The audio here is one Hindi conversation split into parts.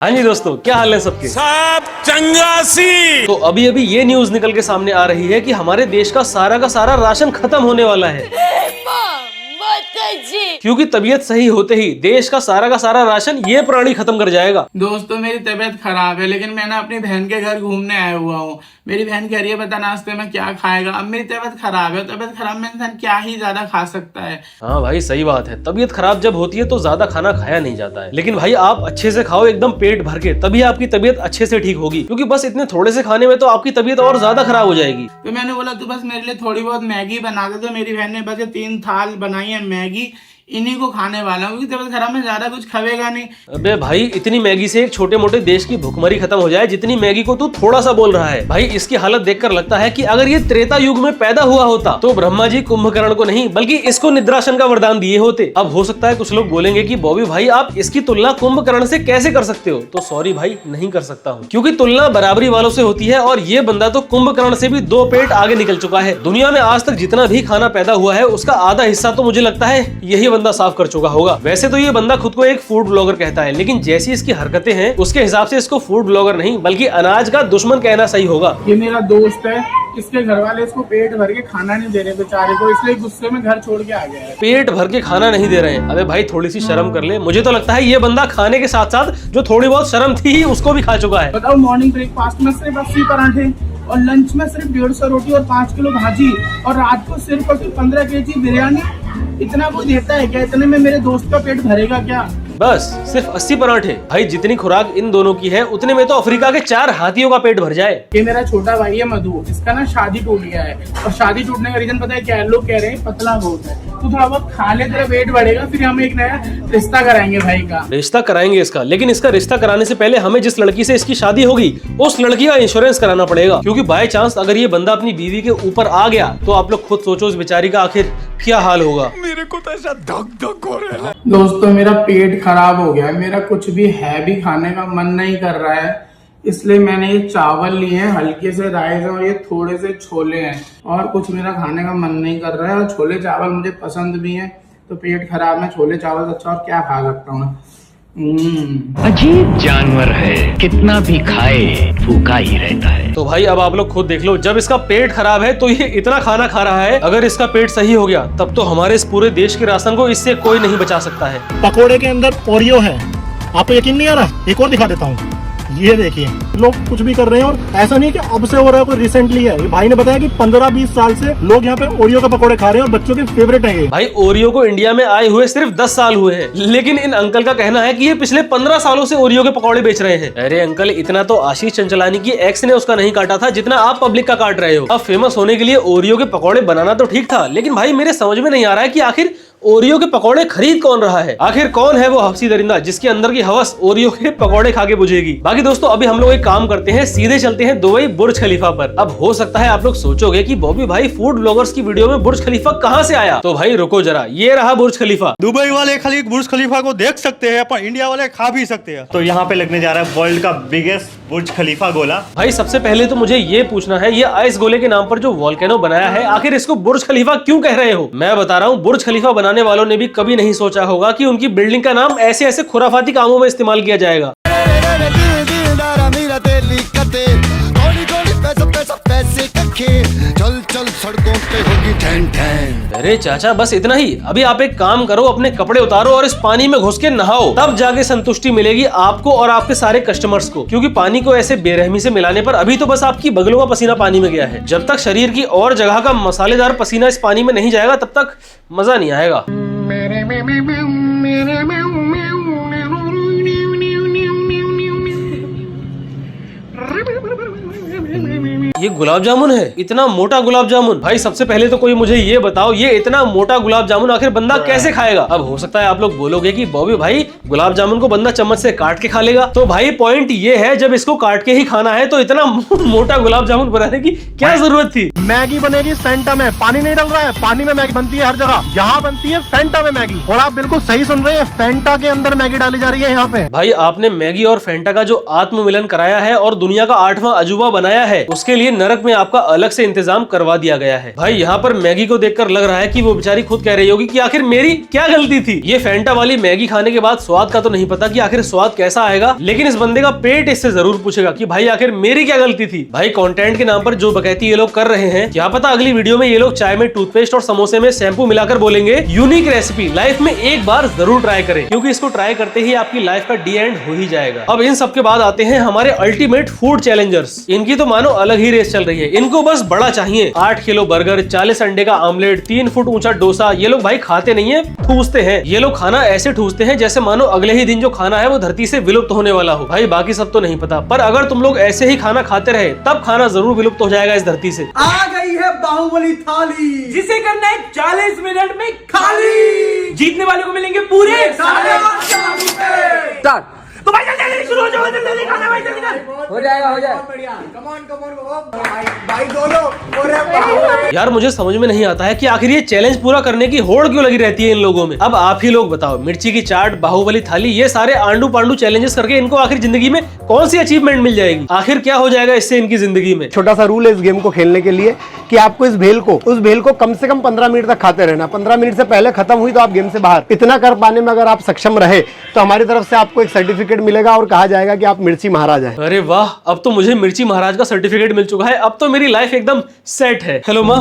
हाँ जी दोस्तों, क्या हाल है सबके? सब चंगासी। तो अभी अभी ये न्यूज निकल के सामने आ रही है कि हमारे देश का सारा राशन खत्म होने वाला है। क्योंकि तबीयत सही होते ही देश का सारा राशन ये प्राणी खत्म कर जाएगा। दोस्तों मेरी तबीयत खराब है, लेकिन मैं ना अपनी बहन के घर घूमने आया हुआ हूँ। मेरी बहन कह रही है बता नाश्ते में क्या खाएगा। अब मेरी तबीयत खराब है, तबीयत खराब में इंसान क्या ही ज्यादा खा सकता है। हाँ भाई सही बात है, तबीयत खराब जब होती है तो ज्यादा खाना खाया नहीं जाता है। लेकिन भाई आप अच्छे से खाओ, एकदम पेट भर के, तभी आपकी तबीयत अच्छे से ठीक होगी। क्योंकि बस इतने थोड़े से खाने में तो आपकी तबीयत और ज्यादा खराब हो जाएगी। तो मैंने बोला तू बस मेरे लिए थोड़ी बहुत मैगी बना दे। तो मेरी बहन ने बस 3 थाल बनाई है मैगी, इन्हीं को खाने वाला हूँ क्योंकि तबीयत खराब में ज्यादा कुछ खाएगा नहीं। अबे भाई इतनी मैगी से एक छोटे मोटे देश की भुखमरी खत्म हो जाए जितनी मैगी को तू थोड़ा सा बोल रहा है। भाई इसकी हालत देखकर लगता है कि अगर ये त्रेता युग में पैदा हुआ होता तो ब्रह्मा जी कुंभकर्ण को नहीं बल्कि इसको निद्रासन का वरदान दिए होते। अब हो सकता है कुछ लोग बोलेंगे कि बॉबी भाई आप इसकी तुलना कुंभकर्ण से कैसे कर सकते हो? तो सॉरी भाई, नहीं कर सकता हूँ, क्योंकि तुलना बराबरी वालों से होती है और ये बंदा तो कुंभकर्ण से भी 2 पेट आगे निकल चुका है। दुनिया में आज तक जितना भी खाना पैदा हुआ है उसका आधा हिस्सा तो मुझे लगता है यही बंदा साफ कर चुका होगा। वैसे तो ये बंदा खुद को एक फूड ब्लॉगर कहता है, लेकिन जैसी इसकी हरकतें हैं उसके हिसाब से इसको फूड ब्लॉगर नहीं बल्कि अनाज का दुश्मन कहना सही होगा। ये मेरा दोस्त है, इसके घर वाले इसको पेट भर के खाना नहीं दे रहे बेचारे को, इसलिए गुस्से में घर छोड़ के आ गया है। पेट भर के खाना नहीं दे रहे हैं? अबे भाई थोड़ी सी शर्म कर ले। मुझे तो लगता है ये बंदा खाने के साथ साथ जो थोड़ी बहुत शर्म थी उसको भी खा चुका है। बताओ, मॉर्निंग ब्रेकफास्ट में सिर्फ 80 पराठे और लंच में सिर्फ 150 रोटी और 5 किलो भाजी और रात को सिर्फ 15 केजी बिरयानी। इतना वो देता है क्या? इतने में मेरे दोस्त का पेट भरेगा क्या? बस सिर्फ 80 पराठे? भाई जितनी खुराक इन दोनों की है उतने में तो अफ्रीका के 4 हाथियों का पेट भर जाए। ये मेरा छोटा भाई है मधु, इसका ना शादी टूट गया है और शादी टूटने का रीजन पता है क्या है? लोग कह रहे हैं पतला बहुत है। तो थोड़ा बहुत खा ले, तेरा वेट बढ़ेगा, फिर हम एक नया रिश्ता कराएंगे भाई का। रिश्ता कराएंगे इसका, लेकिन इसका रिश्ता कराने से पहले हमें जिस लड़की से इसकी शादी होगी उस लड़की का इंश्योरेंस कराना पड़ेगा। क्योंकि बाय चांस अगर ये बंदा अपनी बीवी के ऊपर आ गया तो आप लोग खुद सोचो उस बेचारी का आखिर क्या हाल होगा। मेरे को तो ऐसा धक धक हो रहा है। दोस्तों मेरा पेट खराब हो गया है, मेरा कुछ भी है भी खाने का मन नहीं कर रहा है, इसलिए मैंने ये चावल लिए हैं, हल्के से राइस और ये थोड़े से छोले हैं, और कुछ मेरा खाने का मन नहीं कर रहा है। और छोले चावल मुझे पसंद भी हैं, तो पेट खराब में छोले चावल से अच्छा और क्या खा सकता हूँ। अजीब जानवर है, कितना भी खाए भूखा ही रहता है। तो भाई अब आप लोग खुद देख लो, जब इसका पेट खराब है तो ये इतना खाना खा रहा है, अगर इसका पेट सही हो गया तब तो हमारे इस पूरे देश के राशन को इससे कोई नहीं बचा सकता है। पकोड़े के अंदर ओरियो है, आपको यकीन नहीं आ रहा? एक और दिखा देता हूँ, ये देखिए लोग कुछ भी कर रहे हैं और ऐसा नहीं कि अब से हो रहा है, कोई रिसेंटली है। ये भाई ने बताया कि 15-20 साल से लोग यहाँ पे ओरियो के पकोड़े खा रहे हैं और बच्चों के फेवरेट है ये। भाई ओरियो को इंडिया में आए हुए सिर्फ 10 साल हुए हैं, लेकिन इन अंकल का कहना है कि ये पिछले 15 सालों से ओरियो के पकौड़े बेच रहे हैं। अरे अंकल, इतना तो आशीष चंचलानी की एक्स ने उसका नहीं काटा था जितना आप पब्लिक का काट रहे हो। अब फेमस होने के लिए ओरियो के पकौड़े बनाना तो ठीक था, लेकिन भाई मेरे समझ में नहीं आ रहा है कि आखिर ओरियो के पकौड़े खरीद कौन रहा है? आखिर कौन है वो हफ्सी दरिंदा जिसके अंदर की हवस ओरियो के पकौड़े खा के बुझेगी? बाकी दोस्तों अभी हम लोग एक काम करते हैं, सीधे चलते हैं दुबई बुर्ज खलीफा पर। अब हो सकता है आप लोग सोचोगे कि बॉबी भाई फूड ब्लॉगर्स की वीडियो में बुर्ज खलीफा कहाँ से आया? तो भाई रुको जरा, ये रहा बुर्ज खलीफा। दुबई वाले खाली बुर्ज खलीफा को देख सकते हैं, पर इंडिया वाले खा भी सकते हैं। तो यहाँ पे लगने जा रहा है वर्ल्ड का बिगेस्ट बुर्ज खलीफा गोला। भाई सबसे पहले तो मुझे ये पूछना है, ये आइस गोले के नाम पर जो वॉल्केनो बनाया है, आखिर इसको बुर्ज खलीफा क्यों कह रहे हो? मैं बता रहा हूँ, बुर्ज खलीफा बनाने वालों ने भी कभी नहीं सोचा होगा कि उनकी बिल्डिंग का नाम ऐसे ऐसे खुराफाती कामों में इस्तेमाल किया जाएगा। चल चल सड़कों पे होगी ठैन ठैन। अरे चाचा बस इतना ही, अभी आप एक काम करो, अपने कपड़े उतारो और इस पानी में घुस के नहाओ, तब जाके संतुष्टि मिलेगी आपको और आपके सारे कस्टमर्स को। क्योंकि पानी को ऐसे बेरहमी से मिलाने पर अभी तो बस आपकी बगलों का पसीना पानी में गया है। जब तक शरीर की और जगह का मसालेदार पसीना इस पानी में नहीं जाएगा तब तक मजा नहीं आएगा। ये गुलाब जामुन है, इतना मोटा गुलाब जामुन। भाई सबसे पहले तो कोई मुझे ये बताओ, ये इतना मोटा गुलाब जामुन आखिर बंदा कैसे खाएगा? अब हो सकता है आप लोग बोलोगे कि बॉबी भाई गुलाब जामुन को बंदा चम्मच से काट के खा लेगा। तो भाई पॉइंट ये है, जब इसको काट के ही खाना है तो इतना मोटा गुलाब जामुन बनाने की क्या जरूरत थी? मैगी बनेगी फैंटा में, पानी नहीं डल रहा है, पानी में मैगी बनती है हर जगह, यहाँ बनती है फैंटा में मैगी। और आप बिल्कुल सही सुन रहे हैं, फैंटा के अंदर मैगी डाली जा रही है यहाँ पे। भाई आपने मैगी और फैंटा का जो आत्म मिलन कराया है और दुनिया का 8वां अजूबा बनाया है, उसके लिए लिए नरक में आपका अलग से इंतजाम करवा दिया गया है। भाई यहाँ पर मैगी को देखकर लग रहा है कि वो बेचारी खुद कह रही होगी कि आखिर मेरी क्या गलती थी। ये फैंटा वाली मैगी खाने के बाद स्वाद का तो नहीं पता कि आखिर स्वाद कैसा आएगा, लेकिन इस बंदे का पेट इससे जरूर पूछेगा कि भाई आखिर मेरी क्या गलती थी। भाई कंटेंट के नाम पर जो बकैती ये लोग कर रहे हैं, क्या पता अगली वीडियो में ये लोग चाय में टूथपेस्ट और समोसे में शैम्पू मिलाकर बोलेंगे यूनिक रेसिपी, लाइफ में एक बार जरूर ट्राई करें, क्योंकि इसको ट्राई करते ही आपकी लाइफ का डी एंड हो ही जाएगा। अब इन सब के बाद आते हैं हमारे अल्टीमेट फूड चैलेंजर्स। इनकी तो मानो अलग ही रेस चल रही है। इनको बस बड़ा चाहिए, 8 किलो बर्गर, 40 अंडे का आमलेट, 3 फुट ऊंचा डोसा। ये लोग भाई खाते नहीं है, ठूसते हैं। ये लोग खाना ऐसे ठूसते हैं जैसे मानो अगले ही दिन जो खाना है वो धरती से विलुप्त होने वाला हो। भाई बाकी सब तो नहीं पता, पर अगर तुम लोग ऐसे ही खाना खाते रहे तब खाना जरूर विलुप्त हो जाएगा इस धरती से। आ गई है बाहुबली थाली, जिसे करना है 40 मिनट में खाली। जीतने वाले को मिलेंगे पूरे 8,500 रुपए। तो भाई जल्दी शुरू हो जाओ, जल्दी खाना भाई, जल्दी हो जाएगा, हो जाएगा। बढ़िया, कम ऑन भाई दोनों। यार मुझे समझ में नहीं आता है कि आखिर ये चैलेंज पूरा करने की होड़ क्यों लगी रहती है इन लोगों में। अब आप ही लोग बताओ, मिर्ची की चाट, बाहुबली थाली, ये सारे आंडू पांडू चैलेंजेस करके इनको आखिर जिंदगी में कौन सी अचीवमेंट मिल जाएगी? आखिर क्या हो जाएगा इससे इनकी जिंदगी में? छोटा सा रूल है इस गेम को खेलने के लिए कि आपको उस भेल को कम से कम 15 मिनट तक खाते रहना। 15 मिनट से पहले खत्म हुई तो आप गेम से बाहर। इतना कर पाने में अगर आप सक्षम रहे तो हमारी तरफ से आपको एक सर्टिफिकेट मिलेगा और कहा जाएगा कि आप मिर्ची महाराज हैं। अरे वाह, अब तो मुझे मिर्ची महाराज का सर्टिफिकेट मिल चुका है। अब तो मेरी लाइफ एकदम सेट है। हेलो माँ,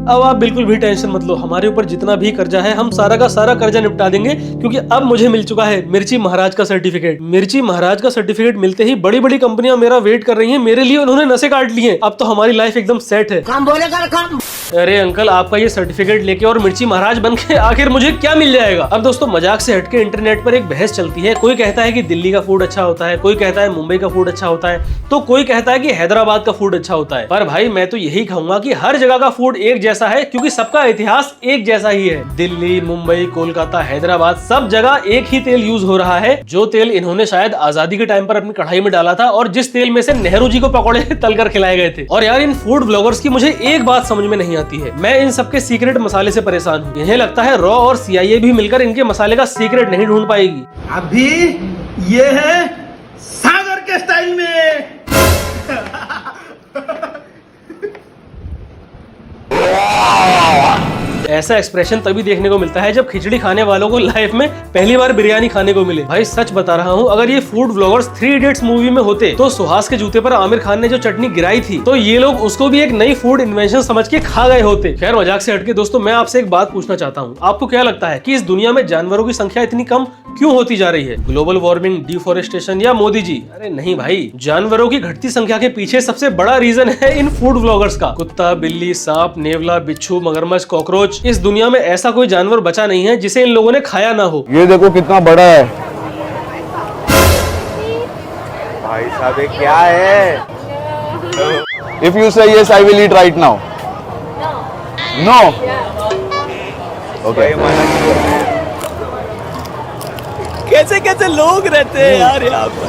अब आप बिल्कुल भी टेंशन मत लो, हमारे ऊपर जितना भी कर्जा है हम सारा का सारा कर्जा निपटा देंगे, क्योंकि अब मुझे मिल चुका है मिर्ची महाराज का सर्टिफिकेट। मिर्ची महाराज का सर्टिफिकेट मिलते ही बड़ी बड़ी कंपनियां मेरा वेट कर रही हैं, मेरे लिए उन्होंने नसें काट ली हैं। अब तो हमारी लाइफ एकदम सेट है। काम बोलेगा काम। अरे अंकल, आपका ये सर्टिफिकेट लेके और मिर्ची महाराज बन के आखिर मुझे क्या मिल जाएगा? अब दोस्तों मजाक से हटके इंटरनेट पर एक बहस चलती है। कोई कहता है कि दिल्ली का फूड अच्छा होता है, कोई कहता है मुंबई का फूड अच्छा होता है, तो कोई कहता है कि हैदराबाद का फूड अच्छा होता है। पर भाई मैं तो यही कहूंगा कि हर जगह का फूड एक जैसा है, क्योंकि सबका इतिहास एक जैसा ही है। दिल्ली, मुंबई, कोलकाता, हैदराबाद, सब जगह एक ही तेल यूज हो रहा है, जो तेल इन्होंने शायद आजादी के टाइम पर अपनी कढ़ाई में डाला था और जिस तेल में से नेहरू जी को पकौड़े तलकर खिलाए गए थे। और यार इन फूड ब्लॉगर्स की मुझे एक बात समझ में नहीं आती है, मैं इन सबके सीक्रेट मसाले से परेशान हूँ। इन्हें लगता है रॉ और CIA भी मिलकर इनके मसाले का सीक्रेट नहीं ढूंढ पाएगी। अभी ये है सागर के स्टाइल में। ऐसा एक्सप्रेशन तभी देखने को मिलता है जब खिचड़ी खाने वालों को लाइफ में पहली बार बिरयानी खाने को मिले। भाई सच बता रहा हूँ, अगर ये फूड व्लॉगर्स 3 इडियट्स मूवी में होते तो सुहास के जूते पर आमिर खान ने जो चटनी गिराई थी तो ये लोग उसको भी एक नई फूड इन्वेंशन समझ के खा गए होते। खैर मजाक से हटके दोस्तों, मैं आपसे एक बात पूछना चाहता हूँ, आपको क्या लगता है कि इस दुनिया में जानवरों की संख्या इतनी कम क्यों होती जा रही है? ग्लोबल वार्मिंग, डिफोरेस्टेशन या मोदी जी? अरे नहीं भाई, जानवरों की घटती संख्या के पीछे सबसे बड़ा रीजन है इन फूड व्लॉगर्स का। कुत्ता, बिल्ली, सांप, नेवला, बिच्छू, मगरमच्छ, कॉकरोच, इस दुनिया में ऐसा कोई जानवर बचा नहीं है जिसे इन लोगों ने खाया ना हो। ये देखो कितना बड़ा है भाई साहब, ये क्या है? If you say yes, I will eat right now. No. Okay. कैसे कैसे लोग रहते हैं यार यहाँ पर।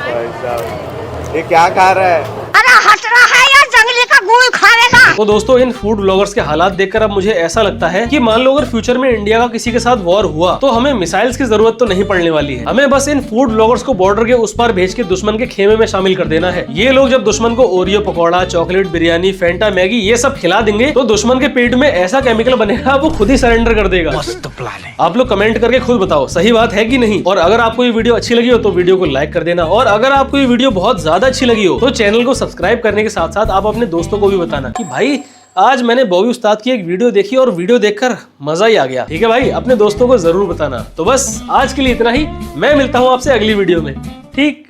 भाई साहब, ये क्या खा रहा है? अरे हट रहा है यार, जंगली का गूल खाएगा। तो दोस्तों इन फूड ब्लॉगर्स के हालात देखकर अब मुझे ऐसा लगता है कि मान लो अगर फ्यूचर में इंडिया का किसी के साथ वॉर हुआ तो हमें मिसाइल्स की जरूरत तो नहीं पड़ने वाली है। हमें बस इन फूड ब्लॉगर्स को बॉर्डर के उस पार भेज के दुश्मन के खेमे में शामिल कर देना है। ये लोग जब दुश्मन को ओरियो पकौड़ा, चॉकलेट, बिरयानी, फेंटा, मैगी ये सब खिला देंगे तो दुश्मन के पेट में ऐसा केमिकल बनेगा वो खुद ही सरेंडर कर देगा। मस्त प्लान है। आप लोग कमेंट करके खुद बताओ सही बात है कि नहीं। और अगर आपको ये वीडियो अच्छी लगी हो तो वीडियो को लाइक कर देना, और अगर आपको ये वीडियो बहुत ज्यादा अच्छी लगी हो तो चैनल को सब्सक्राइब करने के साथ साथ आप अपने दोस्तों को भी बताना कि भाई आज मैंने बॉबी उस्ताद की एक वीडियो देखी और वीडियो देखकर मजा ही आ गया। ठीक है भाई, अपने दोस्तों को जरूर बताना। तो बस आज के लिए इतना ही, मैं मिलता हूँ आपसे अगली वीडियो में। ठीक।